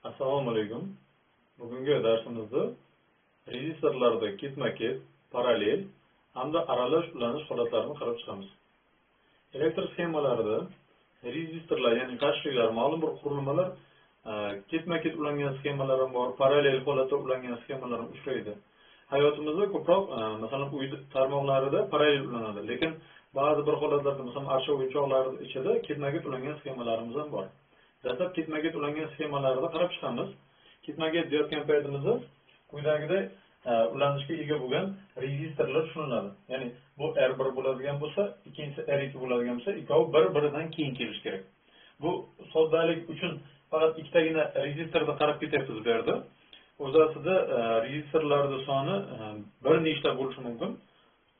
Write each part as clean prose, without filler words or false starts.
Assalomu alaykum. Bugungi darsimizda registrlarda ketma-ket, parallel hamda aralash ulanish holatlarini qarab chiqamiz. Elektr sxemalarida registrlar, ya'ni qarshiliklar, ma'lum bir qurilmalar ketma-ket ulangan sxemalar ham bor, parallel holatda ulangan sxemalar ham uchraydi. Hayotimizda ko'proq, masalan, uy tarmoqlarida parallel ulanadi, lekin ba'zi bir holatlarda, masalan, archa o'yinchoqlarida ichida ketma-ket ulangan sxemalarimiz ham bor. Dastlab ketma-ket ulangan sxemalarida qarab chiqamiz. Ketma-ket deyotgan paytimizda quyidagida ulanishga ega bo'lgan registrlar tushuniladi. Ya'ni bu R1 bo'ladigan bo'lsa, ikkinchisi R2 bo'ladigan bo'lsa, ikkovi bir-biridan keyin kelishi kerak. Bu soddalik uchun faqat ikkitagina registrda qarab ketyapmiz bu yerda. O'z aslida registrlarning soni bir nechta bo'lishi mumkin.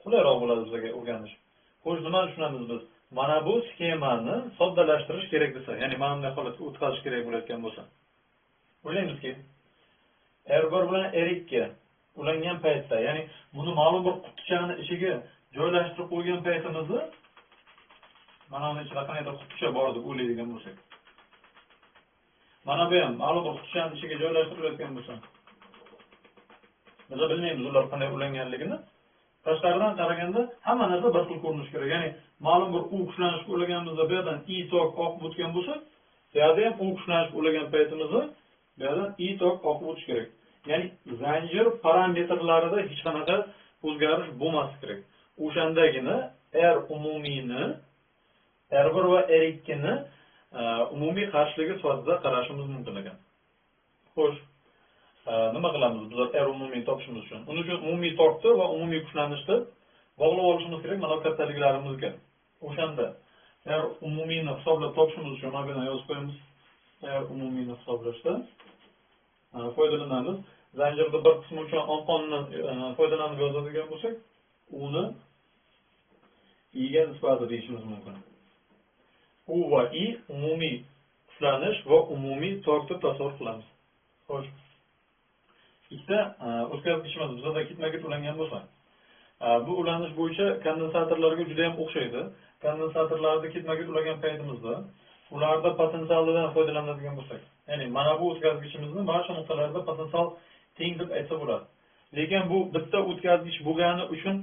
Qulayroq bo'ladi bizga o'rganish. Xo'sh, nimani tushunamiz biz? Mana bu sxemani soddalashtirish kerak desa, ya'ni mana bunday holatga o'tkazish kerak bo'layotgan bo'lsa. O'ylaymizki, R1 bilan R2 ulangan paytda, ya'ni buni ma'lum bir qutichani ichiga joylashtirib qo'ygan paytimizda, mana buni ichida qanday quticha bor deb o'ylaydigan bo'lsak. Mana bu ham ma'lum bir qutichani ichiga joylashtirilayotgan bo'lsa, biz bilmaymiz ular qanday ulanganligini. Tashqaridan qaraganda hamma narsa bir xil ko'rinishi kerak. Ya'ni ma'lum bir u kuchlanishga ulaganimizda bu yerdan I tok oqib o'tgan bo'lsa, bu yerda ham u kuchlanishga ulagan paytimizda bu yerdan I tok oqib o'tish kerak. Ya'ni zanjir parametrlarida hech qanaqa o'zgarish bo'lmasi kerak. O'shandagina R umumiyni R1 va R2 ni umumiy qarshiligi sifatida qarashimiz mumkin ekan. Xo'sh, nima qilamiz biz R umumiy topishimiz uchun? Uning uchun umumiy tortni va umumiy kuchlanishni bog'lab olishimiz kerak. Mana bu kattaliklarimizga. O'shanda R umumiyni hisoblab topishimiz uchun mana buni yozib qo'yamiz. R umumiyni hisoblashda foydalanamiz. Zanjirda bir qismi uchun oqondan foydalanib yozadigan bo'lsak, uni I ga nisbati deyishimiz mumkin. U va I umumiy kuchlanish va umumiy tortni tasavvur qilamiz. Xo'sh. Ikkita o'tkazgichimiz bizda ketma-ket ulangan bo'lsa, bu ulanish bo'yicha kondensatorlarga juda ham o'xshaydi. Kondensatorlarda ketma-ket ulagan paytimizda ularda potensialdan foydalanadigan bo'lsak, ya'ni mana bu o'tkazgichimizning barcha nuqtalarida potensial teng deb aytsa bo'ladi. Lekin bu bitta o'tkazgich bo'lgani uchun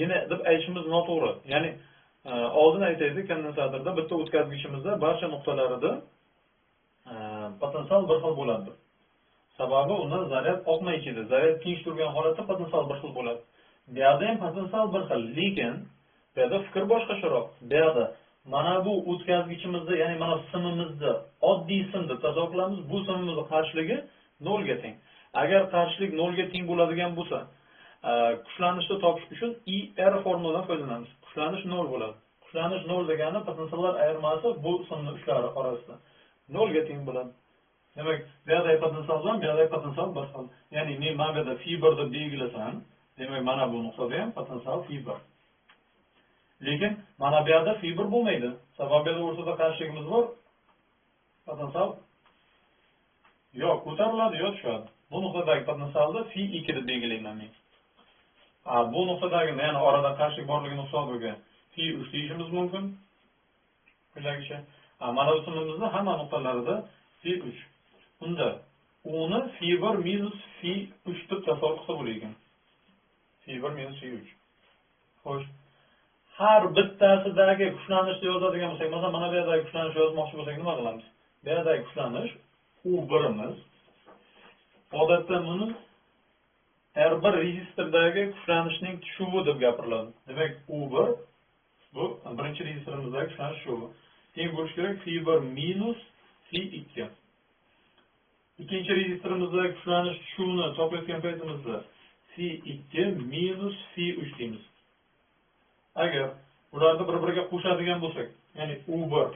yana deb aytishimiz noto'g'ri. Ya'ni oldin aytaylik, kondensatorda bitta o'tkazgichimizda barcha nuqtalarida potensial bir xil bo'ladi. Sababi undan zaryad oqmay ketadi. Zaryad tinch turgan holatda potensial bir xil bo'ladi. Bu yerda ham potensial bir xil, lekin bu yerda fikr boshqacharoq. Bu yerda mana bu o'tkazgichimizda, ya'ni mana simimizda oddiy sim deb tasavvur qilamiz. Bu simimizning qarshiligi 0 ga teng. Agar qarshilik 0 ga teng bo'ladigan bo'lsa, kuchlanishni topish uchun IR formuladan foydalanamiz. Kuchlanish 0 bo'ladi. Kuchlanish 0 degani potensiallar ayirmasi bu simning uchlari orasida 0 ga teng bo'ladi. Demak, bu yerda potensial bilan bu yerda potensial bir xil. Ya'ni men mana bu yerda fibr deb belgilasam, demak mana bu nuqtada ham potensial fibr. Lekin mana bu yerda fibr bo'lmaydi. Sababi bu o'rtada qarshiligimiz bor. Potensial yo'q, ko'tariladi, yo'q tushadi. Bu nuqtadagi potensialni F2 deb belgilayman men. Bu nuqtadagi, ya'ni orada qarshilik borligini hisobiga F3 deyishimiz mumkin. Quyidagicha. Mana bu simimizning hamma nuqtalarida F3. Unda uni fibr minus F3 deb tasavvur qilsa bo'lar. Fibr minus F3. Xo'sh. Har bittasidagi kuchlanishni yozadigan bo'lsak, masalan, mana bu yerdagi kuchlanishni yozmoqchi bo'lsak, nima qilamiz? Bu yerdagi kuchlanish U1imiz. Odatda buni R1 registrdagi kuchlanishning tushuvi deb gapiriladi. Demak, U1 bu birinchi registrimizdagi kuchlanish tushuvi. Teng bo'lishi kerak fibr minus F2. İkinci registrimizdagi kuchlanish tushuvini topayotgan paytimizda F2 minus F3 deymiz. Agar ularni bir-biriga qo'shadigan bo'lsak, ya'ni U1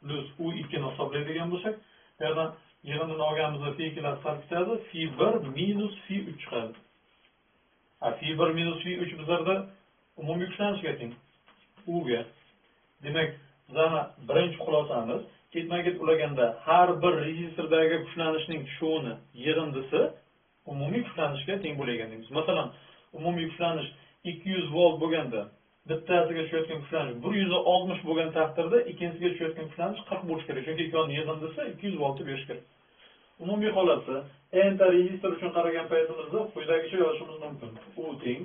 plus U2 ni hisoblaydigan bo'lsak, bu yerdan yig'inini olganimizda F2lar sarkitadi, F1 minus F3 chiqadi. F1 minus F3 bizlarda umumiy kuchlanishga teng. U ga. Demak, bizning birinchi xulosamiz ketma-ket ulaganda har bir registrdagi kuchlanishning tushuvini yig'indisi umumiy kuchlanishga teng bo'lgan deymiz. Masalan, umumiy kuchlanish 200 volt bo'lganda bittasiga tushayotgan kuchlanish 160 bo'lgan taqdirda ikkinchisiga tushayotgan kuchlanish 40 bo'lishi kerak. Chunki ikkovini yig'indisi 200 voltni berish kerak. Umumiy holatda enta rezistor uchun qaragan paytimizda quyidagicha yozishimiz mumkin. U teng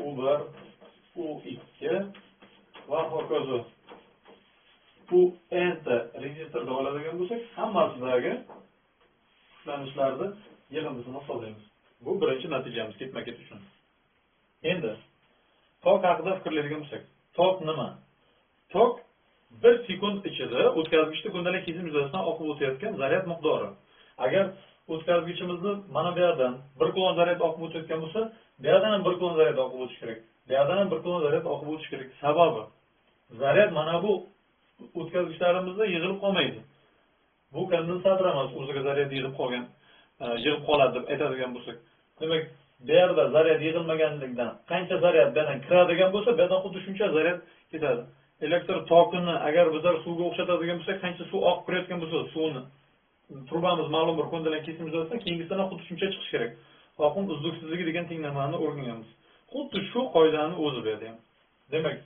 U1, U2 va hokazo. Bu enta rezistorda oladigan bo'lsak, hammasidagi kuchlanishlarni yig'indisini hisoblaymiz. Bu birinchi natijamiz ketma-ket uchun. Endi tok haqida fikrlaydigan bo'lsak, tok nima? Tok 1 sekund ichida o'tkazgichda kundalik kezim yuzasidan oqib o'tayotgan zaryad miqdori. Agar o'tkazgichimizni mana bu yerdan 1 kulon zaryad oqib o'tayotgan bo'lsa, bu yerdan ham 1 kulon zaryad oqib o'tish kerak. Bu yerdan ham 1 kulon zaryad oqib o'tish kerak. Sababi zaryad mana bu o'tkazgichlarimizda yig'ilib qolmaydi. Bu kondensator emas, o'ziga zaryad yig'ib qolgan, yig'ib qoladi deb aytadigan bo'lsak. Demak, bu yerda zaryad yig'ilmaganligidan qancha zaryad bu yerdan kiradigan bo'lsa, bu yerdan xuddi shuncha zaryad ketadi. Elektr tokini agar bizlar suvga o'xshatadigan bo'lsak, qancha suv oqib kirayotgan bo'lsa, suvni turbamiz ma'lum bir ko'ndalang kesim yuzasidan keyingisidan xuddi shuncha chiqish kerak. Oqim uzluksizligi degan tenglamani o'rganganmiz. Xuddi shu qoidani o'zi berdi ham. Demak,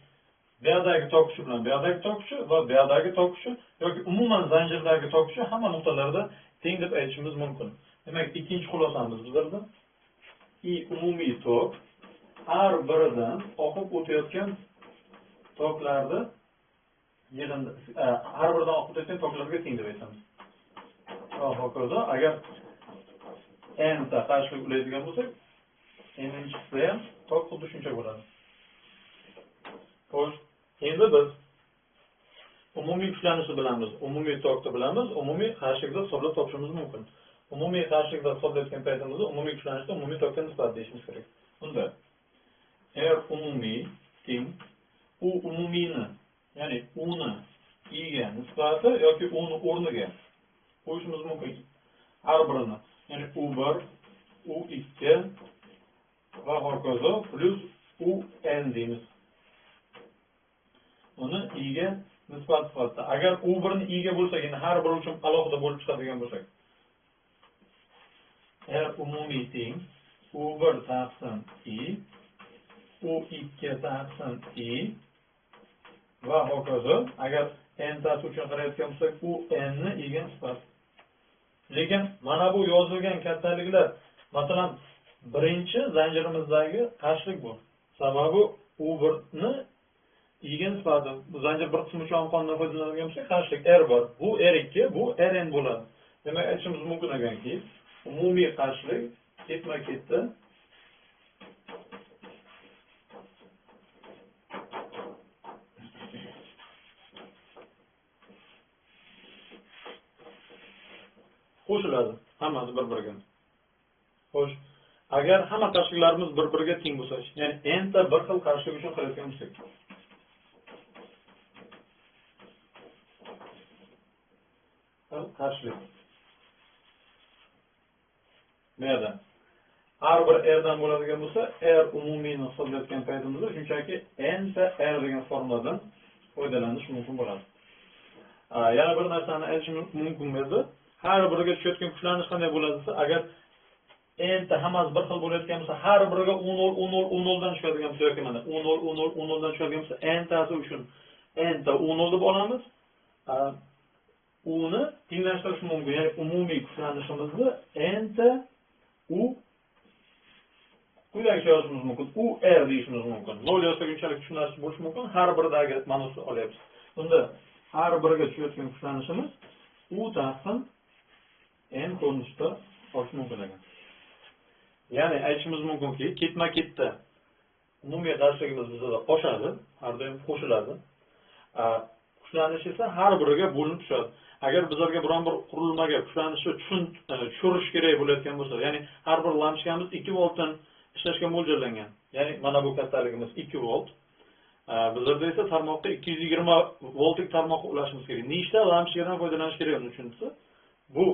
bu yerdagi tok kuchi bilan bu yerdagi tok kuchi va bu yerdagi tok kuchi yoki umuman zanjirdagi tok kuchi hamma nuqtalarda teng deb aytishimiz mumkin. Demak, ikkinchi xulosamiz bizlarda umumiy tok har biridan oqib o'tayotgan toklarni yig'indi har biridan oqib o'tayotgan toklarga teng deb aytamiz. Hokazo, agar enta qarshilik ulaydigan bo'lsak, eninchisi ham tok xuddi shuncha bo'ladi. Xo'sh, endi biz umumiy kuchlanishni bilamiz, umumiy tokni bilamiz, umumiy qarshilikda hisoblab topishimiz mumkin. Umumiy qarshilikda hisoblayotgan paytimizda umumiy kuchlanishda umumiy tokka nisbat deyishimiz kerak. Bunda R umumiy teng U umumiyni, ya'ni U'ni i'ga nisbati yoki U'ni o'rniga qo'yishimiz mumkin. Har birini, ya'ni U1, U2 va hokazo plus UN deymiz. Uni i'ga nisbat sifatida. Agar U1 ni i'ga bo'lsa, ya'ni har biri uchun alohida bo'lib chiqadigan bo'lsak, R umumiy teng U1 taqsim i, U2 taqsim i va hokazo. Agar n-tasi uchun qarayotgan bo'lsak, u n-ni i'ga nisbat. Lekin mana bu yozilgan kattaliklar, masalan, birinchi zanjirimizdagi qarshilik bu. Sababi U1 ni i'ga nisbati. Bu zanjir bir qismi uchun qonundan foydalanadigan bo'lsak, qarshilik R bor. Bu R2, bu Rn bo'ladi. Demak, aytishimiz mumkin ekanki, umumiy qarshilik ketma-ketda qo'shiladi, hammasi bir-biriga. Xo'sh, agar hamma qarshiliklarimiz bir-biriga teng bo'lsa, ya'ni n ta bir xil qarshilik uchun qilayotgan bo'lsak, qarshilik neda? Har bir r dan bo'ladigan bo'lsa, r umumiyni hisoblayotgan paytimizda shunchaki n ta r degan formuladan foydalanish mumkin bo'ladi. Yana bir narsani aytishim mumkin edi. Har biriga tushayotgan kuchlanish qanday bo'ladi desa, agar n ta hammasi bir xil bo'layotgan bo'lsa, har biriga 10 dan tushadigan bo'lsa yoki mana 10 dan tushadigan bo'lsa, n tasi uchun n ta 10 deb olamiz. Uni tenglashtirish mumkin. Ya'ni umumiy kuchlanishimizni n ta u quyidagicha yozishimiz mumkin. U r deyishimiz mumkin. 0 yozsak unchalik tushunarsiz bo'lishi mumkin. Har biridagi ma'nosini olyapmiz. Bunda har biriga tushayotgan kuchlanishimiz u taqsim n ko'rinishda olish mumkin ekan. Ya'ni aytishimiz mumkinki, ketma-ketda umumiy qarshiligimiz bizda qo'shadi, har doim qo'shiladi. Kuchlanish esa har biriga bo'linib tushadi. Agar bizlarga biron bir qurilmaga kuchlanishni tushirish kerak bo'layotgan bo'lsa, ya'ni har bir lampochkamiz 2 voltdan ishlashga mo'ljallangan. Ya'ni mana bu kattaligimiz 2 volt. Bizlarda esa tarmoqda 220 voltlik tarmoqqa ulashimiz kerak. Nechta lampochkadan foydalanish kerak uni tushunsa, bu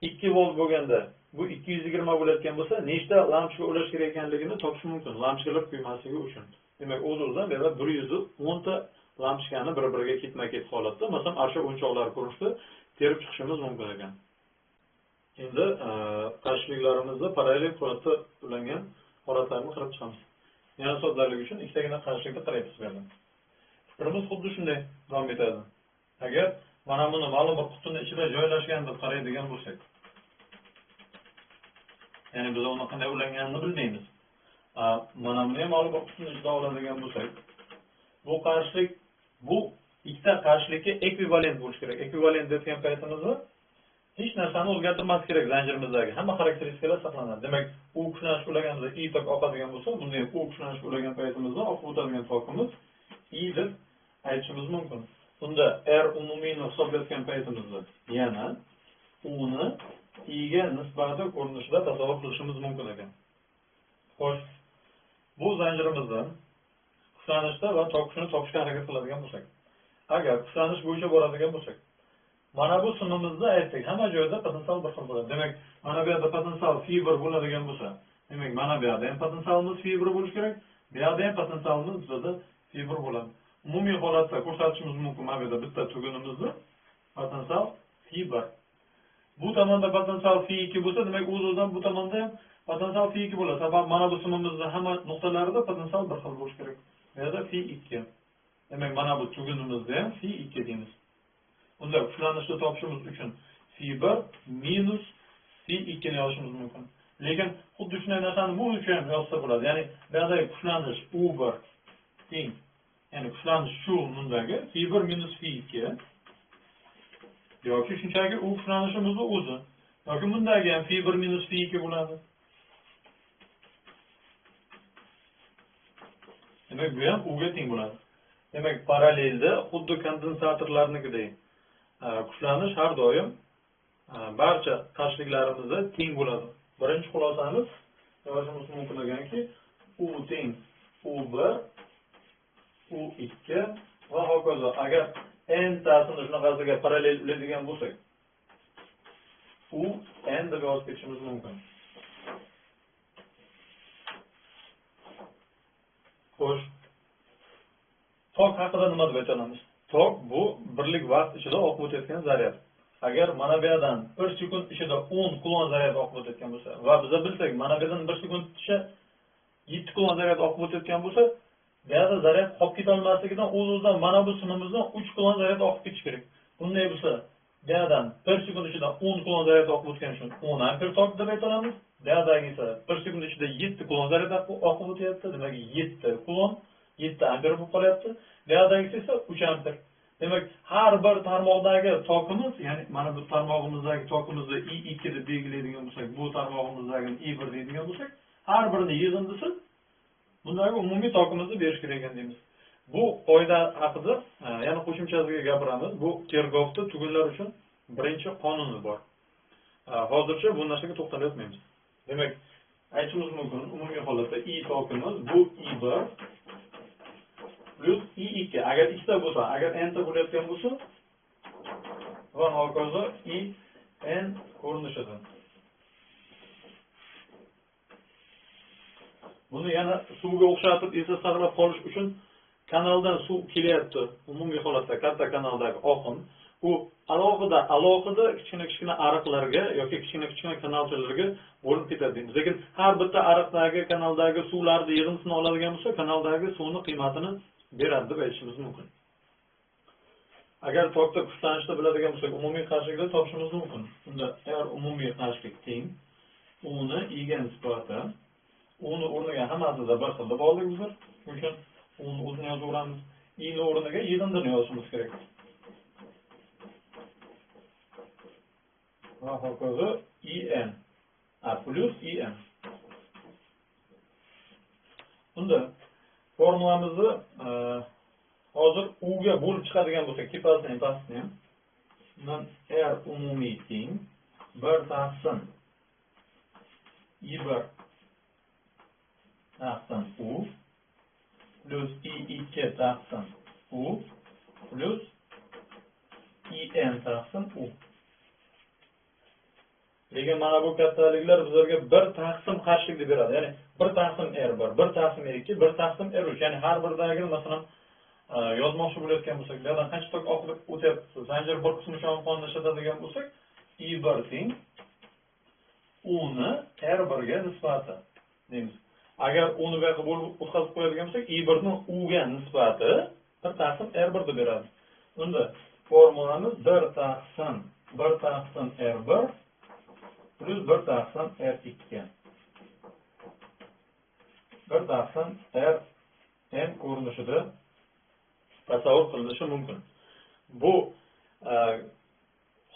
2 volt bo'lganda, bu 220 bo'layotgan bo'lsa, nechta lampochka ulash kerak ekanligini topish mumkin. Lampochkalar quymasligi uchun. Demak, o'z-o'zidan mana 110 ta lampochkani bir-biriga ketma-ket holatda, masalan, arsha o'yinchoqlar ko'rinishda terib chiqishimiz mumkin ekan. Endi qarshiliklarimizni parallel holatda ulangan holatlarni qilib chiqamiz. yana soddalik uchun ikkitagina qarshilikda qaraymiz bu yerda. Fikrimiz xuddi shunday davom etadi. Agar mana buni ma'lum bir qutini ichida joylashgan deb qaraydigan bo'lsak, ya'ni biz uni qanday ulanganini bilmaymiz. Mana buni ham ma'lum bir qutini ichida oladigan bo'lsak, bu qarshilik bu ikkita qarshilikka ekvivalent bo'lishi kerak. Ekvivalent degan paytimizda hech narsani o'zgartirmas kerak zanjirimizdagi. Hamma xarakteristikalar saqlanadi. Demak, u kuchlanish ulaganimizda I tok oqadigan bo'lsa, bunday u kuchlanish ulagan paytimizda oqib o'tadigan tokimiz I deb aytishimiz mumkin. Bunda R umumiyni hisoblayotgan paytimizda yana uni I ga nisbati ko'rinishida tasavvur qilishimiz mumkin ekan. Xo'sh, bu zanjirimizda kuchlanishda va tokishni topishga harakat qiladigan bo'lsak, agar kuchlanish bo'yicha boradigan bo'lsak, mana bu simimizda aytdik, hamma joyda potensial bir xil bo'ladi. Demak, mana bu yerda potensial fibr bo'ladigan bo'lsa, demak, mana bu yerda ham potensialimiz fibr bo'lishi kerak, bu yerda ham potensialimiz bizda fibr bo'ladi. Umumiy holatda ko'rsatishimiz mumkin mana bu yerda bitta tugunimizda potensial fibr. Bu tomonda potensial F2 bo'lsa, demak, o'z-o'zidan bu tomonda ham potensial F2 bo'ladi. Sabab mana bu simimizda hamma nuqtalarida potensial bir xil bo'lishi kerak. Bu yerda F2. Demak, mana bu tugunimizda ham F2 deymiz. Unda kuchlanishni topishimiz uchun F1 minus F2 ni yozishimiz mumkin. Lekin xuddi shunday narsani bu uchun ham yozsa bo'ladi. Ya'ni bu yerda kuchlanish U1 teng. Ya'ni kuchlanish shu mundagi F1 minus F2 yoki shunchaki u kuchlanishimizni o'zi yoki bundagi ham F1 minus F2 bo'ladi. Demak, bu ham U ga teng bo'ladi. Demak, parallelda xuddi kondensatorlarnikidek kuchlanish har doim barcha qarshiliklarimizni teng bo'ladi. Birinchi xulosamiz yozishimiz mumkin ekanki, U teng U1, U2 va hokazo. Agar n tasini shunaqasiga parallel ulaydigan bo'lsak, U n deb yozib ketishimiz mumkin. Xo'sh, tok haqida nima deb ayta olamiz? Tok bu birlik vaqt ichida oqib o'tayotgan zaryad. Agar mana bu yerdan 1 sekund ichida 10 kulon zaryad oqib o'tayotgan bo'lsa va biz bilsak, mana bu yerdan 1 sekund ichida 7 kulon zaryad oqib o'tayotgan bo'lsa, bu yerda zaryad qolib keta olmasligidan o'z-o'zidan mana bu simimizdan 3 kulon zaryad oqib ketishi kerak. Bunday bo'lsa, bu yerdan 1 sekund ichida 10 kulon zaryad oqib o'tgani uchun 10 amper tok deb ayta olamiz. Bu yerdagi esa 1 sekund ichida 7 kulon zaryad oqib o'tyapti. Demak, 7 kulon 7 amper bo'lib qolyapti. Bu yerdagi esa 3 amper. Demak, har bir tarmoqdagi tokimiz, ya'ni mana bu tarmog'imizdagi tokimizni I2 deb belgilaydigan bo'lsak, bu tarmog'imizdagi I1 deydigan bo'lsak, har birini yig'indisi bundagi umumiy tokimizni berish kerak ekan deymiz. Bu qoida haqida yana qo'shimchasiga gapiramiz. Bu Kirchhoffda tugunlar uchun birinchi qonuni bor. Hozircha bu narsaga to'xtalib o'tmaymiz. Demak, aytishimiz mumkin, umumiy holatda I tokimiz bu I1 plus I2. Agar ikkita bo'lsa, agar n ta bo'layotgan bo'lsa, va hokazo I n ko'rinishida. Buni yana suvga o'xshatib esda saqlab qolish uchun kanaldan suv kelyapti. Umumiy holatda katta kanaldagi oqim u alohida kichkina ariqlarga yoki kichkina kanalchalarga bo'lib ketadi. Lekin har bitta ariqdagi kanaldagi suvlarni yig'indisini oladigan bo'lsa, kanaldagi suvning qiymatini beradi deb aytishimiz mumkin. Agar tokda kuchlanishni biladigan bo'lsak, umumiy qarshilikni topishimiz mumkin. Unda agar umumiy qarshilik teng, uni I ga nisbatan uni o'rniga hammasida bir xil deb oldik biz. Shuning uchun uni o'zini yozaveramiz. I ni o'rniga yig'indini yozishimiz kerak. Va hokazo IN plus IN. Unda formulamizni hozir U ga bo'lib chiqadigan bo'lsak, tepasini ham pastini ham. Bundan R umumiy teng 1 taqsim I1 taqsim U plus I2 taqsim U plus IN taqsim U. Lekin mana bu kattaliklar bizlarga bir taqsim qarshilik deb beradi. Ya'ni 1 taqsim R1, 1 taqsim R2, 1 taqsim R3. Ya'ni har biridagi masalan yozmoqchi bo'layotgan bo'lsak, bu yerdan qancha tok oqib o'tyapti, zanjir bir qismi uchun qonlashadigan bo'lsak, I1 teng uni R1 ga nisbati deymiz. Agar uni bu yoqqa bo'lib o'tkazib qo'yadigan bo'lsak, i1 ning u ga nisbati 1 taqsim r1 deb beradi. Unda formulamiz 1 taqsim r1 plus 1 taqsim r2. 1 taqsim r n ko'rinishida tasavvur qilinishi mumkin. Bu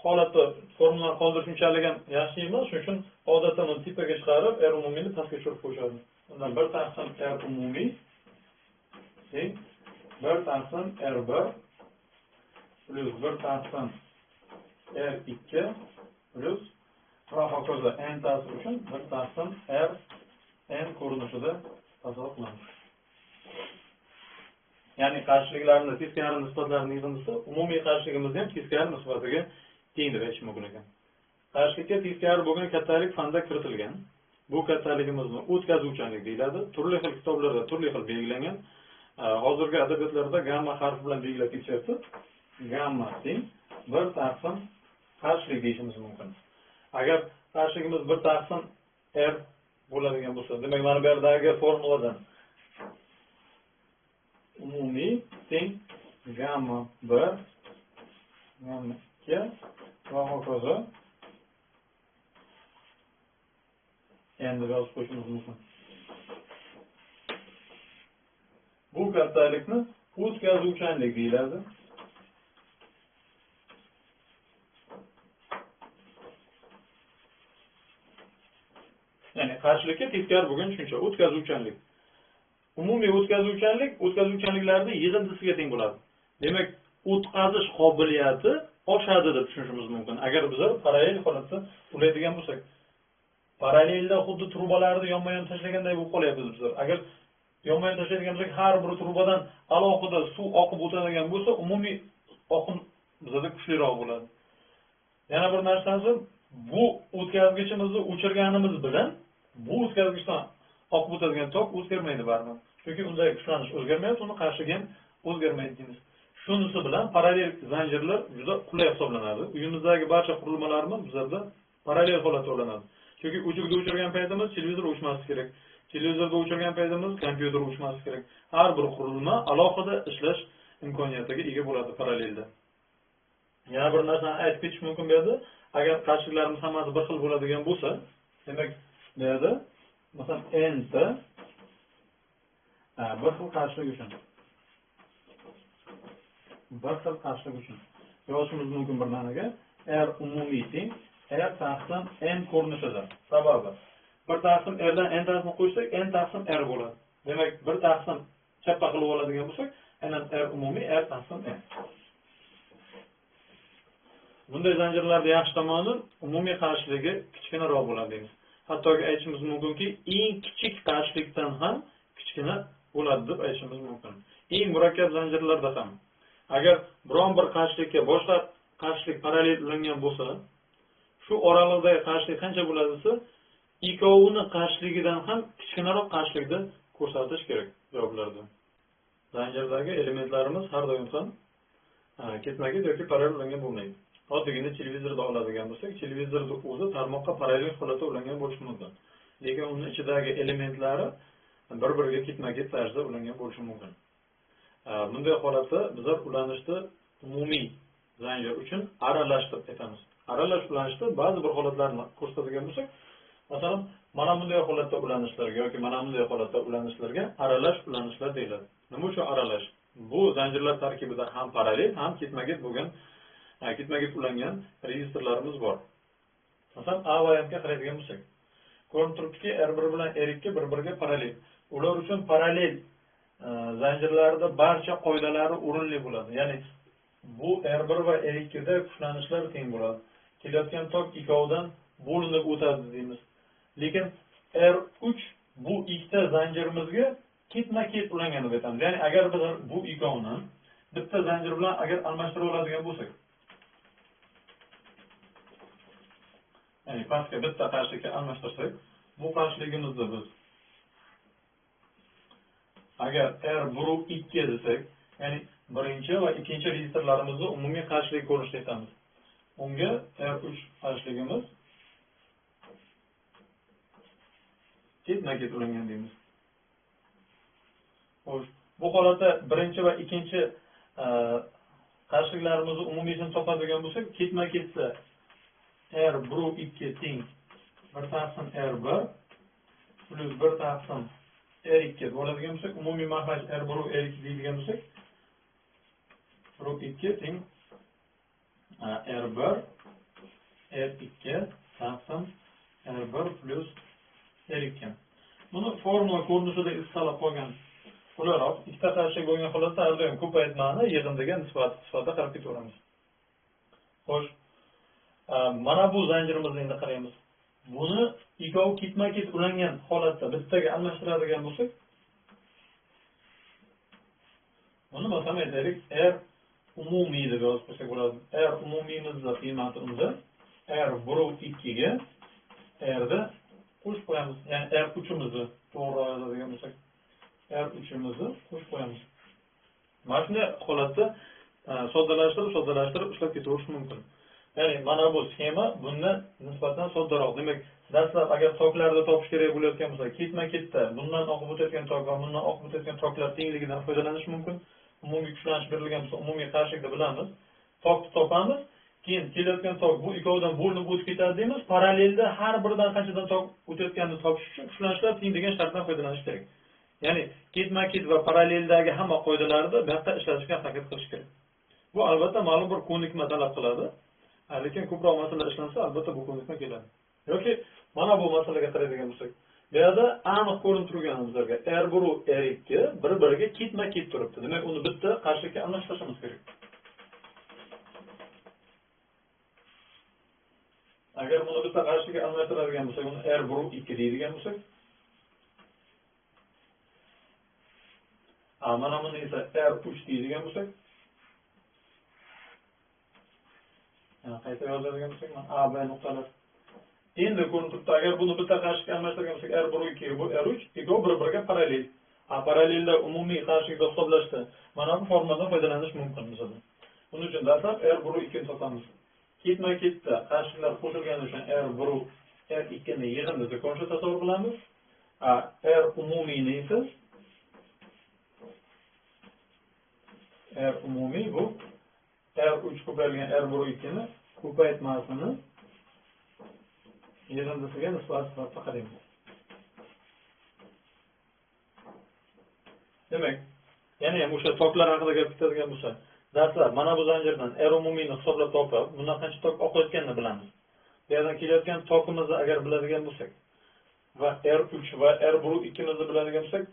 holatda formulani qoldirish unchalik ham yaxshi emas, shuning uchun odatda uni tepaga chiqarib, r umumiyni pastga tushirib qo'yishadi. Undan 1 taqsim r umumiy teng 1 taqsim r1 plus 1 taqsim r2 plus va hokazo n tasi uchun 1 taqsim r n ko'rinishida tasavvur qilamiz. Ya'ni qarshiliklarni teskari nisbatlarini yig'indisi umumiy qarshiligimizni ham teskari nisbatiga teng deb aytish mumkin ekan. Qarshilikka teskari bo'lgan kattalik fanda kiritilgan. Bu kattaligimizni o'tkazuvchanlik deyiladi. Turli xil kitoblarda turli xil belgilangan. Hozirgi adabiyotlarda gamma harfi bilan belgilab ketishyapti. Gamma teng 1 taqsim qarshilik deyishimiz mumkin. Agar qarshiligimiz 1 taqsim r bo'ladigan bo'lsa, demak mana bu yerdagi formuladan umumiy teng gamma 1 gamma 2 va hokazo endi yozib qo'yishimiz mumkin. Bu kattalikni o'tkazuvchanlik deyiladi. Ya'ni qarshilikka teskari bo'lgan tushuncha o'tkazuvchanlik. Umumiy o'tkazuvchanliklarning yig'indisiga teng bo'ladi. Demak, o'tkazish qobiliyati oshadi deb tushunishimiz mumkin. Agar biz parallel holatda ulaydigan bo'lsak, parallelda xuddi trubalarni yonma-yon tashlaganday bo'lib qolyapti bizlar. Agar yonma-yon tashlaydigan bo'lsak, har bir trubadan alohida suv oqib o'tadigan bo'lsa, umumiy oqim bizda kuchliroq bo'ladi. Yana bir narsasi, bu o'tkazgichimizni o'chirganimiz bilan bu o'tkazgichdan oqib o'tadigan tok o'zgarmaydi baribir. Chunki undagi kuchlanish o'zgarmayapti, uni qarshiga ham o'zgarmaydi deymiz. Shunisi bilan parallel zanjirlar juda qulay hisoblanadi. Uyimizdagi barcha qurilmalarimiz bizlarda parallel holatda o'rnaladi. Chunki o'chirib o'chirgan paytimiz televizor o'chmasligi kerak. Televizorda o'chirgan paytimiz kompyuter o'chmasligi kerak. Har bir qurilma alohida ishlash imkoniyatiga ega bo'ladi parallelda. Yana bir narsani aytib ketish mumkin bu yerda. Agar qarshiliklarimiz hammasi bir xil bo'ladigan bo'lsa, demak, bu yerda masalan n ta bir xil qarshilik uchun yozishimiz mumkin bir ma'noga r umumiy teng r taqsim n ko'rinishida. Sababi 1 taqsim r dan n tasini qo'shsak n taqsim r bo'ladi. Demak, 1 taqsim chappa qilib oladigan bo'lsak, aynan r umumiy r taqsim n. Bunday zanjirlarda yaxshi tomoni umumiy qarshiligi kichkinaroq bo'ladi deymiz. Hattoki aytishimiz mumkinki, eng kichik qarshilikdan ham kichkina bo'ladi deb aytishimiz mumkin. Eng murakkab zanjirlarda ham agar biron bir qarshilikka boshqa qarshilik parallel ulangan bo'lsa, shu oralig'idagi qarshilik qancha bo'ladi desa, ikkovini qarshiligidan ham kichkinaroq qarshilikda ko'rsatish kerak javoblarda. Zanjirdagi elementlarimiz har doim ham ketma-ket yoki parallel ulangan bo'lmaydi. Oddiygina televizorda oladigan bo'lsak, televizorda o'zi tarmoqqa parallel holatda ulangan bo'lishi mumkin. Lekin uning ichidagi elementlari bir-biriga ketma-ket tarzda ulangan bo'lishi mumkin. Bunday holatda bizlar ulanishda umumiy zanjir uchun aralash deb aytamiz. Aralash ulanishda ba'zi bir holatlarni ko'rsatadigan bo'lsak, masalan, mana bunday holatda ulanishlarga yoki mana bunday holatda ulanishlarga aralash ulanishlar deyiladi. Nima uchun aralash? Bu zanjirlar tarkibida ham parallel, ham ketma-ket bo'lgan ketma-ket ulangan registrlarimiz bor. Masalan, A variantga qaraydigan bo'lsak, ko'rinib turibdiki, R1 bilan R2 bir-biriga parallel. Ular uchun parallel zanjirlarda barcha qoidalari o'rinli bo'ladi. Ya'ni bu R1 va R2 da kuchlanishlar teng bo'ladi. Kelayotgan tok ikkovidan bo'linib o'tadi deymiz. Lekin R3 bu ikkita zanjirimizga ketma-ket ulangan deb aytamiz. Ya'ni agar biz bu ikkovini bitta zanjir bilan agar almashtira oladigan bo'lsak, ya'ni pastga bitta qarshilikka almashtirsak, bu qarshiligimizni biz agar R1-2 desak, ya'ni birinchi va ikkinchi registrlarimizni umumiy qarshilik ko'rinishda aytamiz. Unga R3 qarshiligimiz ketma-ket ulangan deymiz. Xo'sh, bu holatda birinchi va ikkinchi qarshiliklarimizni umumiysini topadigan bo'lsak, ketma-ketsa R1 2 teng 1 taqsim R1 plus 1 taqsim R2 bo'ladigan bo'lsak, umumiy maxraj R1 R2 deydigan bo'lsak, R2 teng R1 R2 taqsim R1 plus R2. Buni formula ko'rinishida istalab qolgan o'laroq ikkita qarshilik bo'lgan holatda har doim ko'paytmani yig'indiga nisbati qarab ketaveramiz. Xo'sh, mana bu zanjirimizni endi qaraymiz. Buni ikkovi ketma-ket ulangan holatda bittaga almashtiradigan bo'lsak, buni masalan aytaylik, R umumiy deb yozib qo'ysak bo'ladi. R umumiyimizning qiymati unda R1 2 ga R da qo'shib qo'yamiz. Ya'ni R3imizni to'g'ri yozadigan bo'lsak, R3imizni qo'shib qo'yamiz. Mana shunday holatda soddalashtirib ishlab ketaverish mumkin. Ya'ni mana bu sxema bundan nisbatan soddaroq. Demak, dastlab agar toklarni topish kerak bo'layotgan bo'lsa, ketma-ketda bundan oqib o'tayotgan tok va bundan oqib o'tayotgan toklar tengligidan foydalanish mumkin. Umumiy kuchlanish berilgan bo'lsa, umumiy qarshilikni bilamiz. Tokni topamiz. Keyin kelayotgan tok bu ikkovidan bo'linib o'tib ketadi deymiz. Parallelda har biridan qanchadan tok o'tayotganini topish uchun kuchlanishlar teng degan shartdan foydalanish kerak. Ya'ni ketma-ket va paralleldagi hamma qoidalarni bu yerda ishlatishga harakat qilish kerak. Bu albatta ma'lum bir ko'nikma talab qiladi. Lekin ko'proq masala ishlansa, albatta bu ko'nikma keladi. Yoki mana bu masalaga qaraydigan bo'lsak, bu yerda aniq ko'rinib turganimizga R1 R2 bir-biriga ketma-ket turibdi. Demak, uni bitta qarshilikka almashtirishimiz kerak. Agar buni bitta qarshilikka almashtiradigan bo'lsak, uni R1 2 deydigan bo'lsak, mana buni esa R3 deydigan bo'lsak, qayta yozadigan bo'lsak, mana A, B nuqtalar. Endi ko'rinib turibdi, agar buni bitta qarshilikka almashtirgan bo'lsak, R1 2 bu R3, ikkovi bir-biriga parallel. Parallelda umumiy qarshilikni hisoblashda mana bu formuladan foydalanish mumkin bizda. Buning uchun dastlab R1 2 ni topamiz. Ketma-ketda qarshiliklar qo'shilgani uchun R1 R2 ni yig'indisi ko'rinishida tasavvur qilamiz. R umumiyni esa R umumiy bu R3 ko'paytirilgan R1 2 ni ko'paytmasini yig'indisiga nisbat sifatida qaraymiz. Demak, yana ham o'sha toklar haqida gap ketadigan bo'lsa, dastlab mana bu zanjirdan R umumiyni hisoblab topib, bundan qancha tok oqayotganini bilamiz. Bu yerdan kelayotgan tokimizni agar biladigan bo'lsak va R3 va R1 ikkimizni biladigan bo'lsak,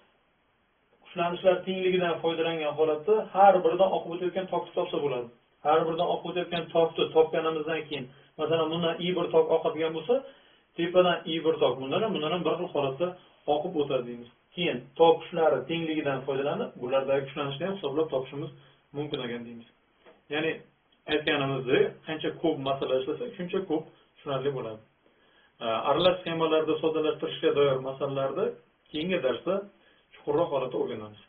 kuchlanishlar tengligidan foydalangan holatda har biridan oqib o'tayotgan tokni topsa bo'ladi. Har biridan oqib o'tayotgan tokni topganimizdan keyin, masalan, bundan I1 tok oqadigan bo'lsa, tepadan I1 tok bundan ham bir xil holatda oqib o'tadi deymiz. Keyin tok kuchlari tengligidan foydalanib, bulardagi kuchlanishni ham hisoblab topishimiz mumkin ekan deymiz. Ya'ni aytganimizdek, qancha ko'p masala ishlasak, shuncha ko'p tushunarli bo'ladi. Aralash sxemalarda soddalashtirishga doir masalalarda keyingi darsda chuqurroq holatda o'rganamiz.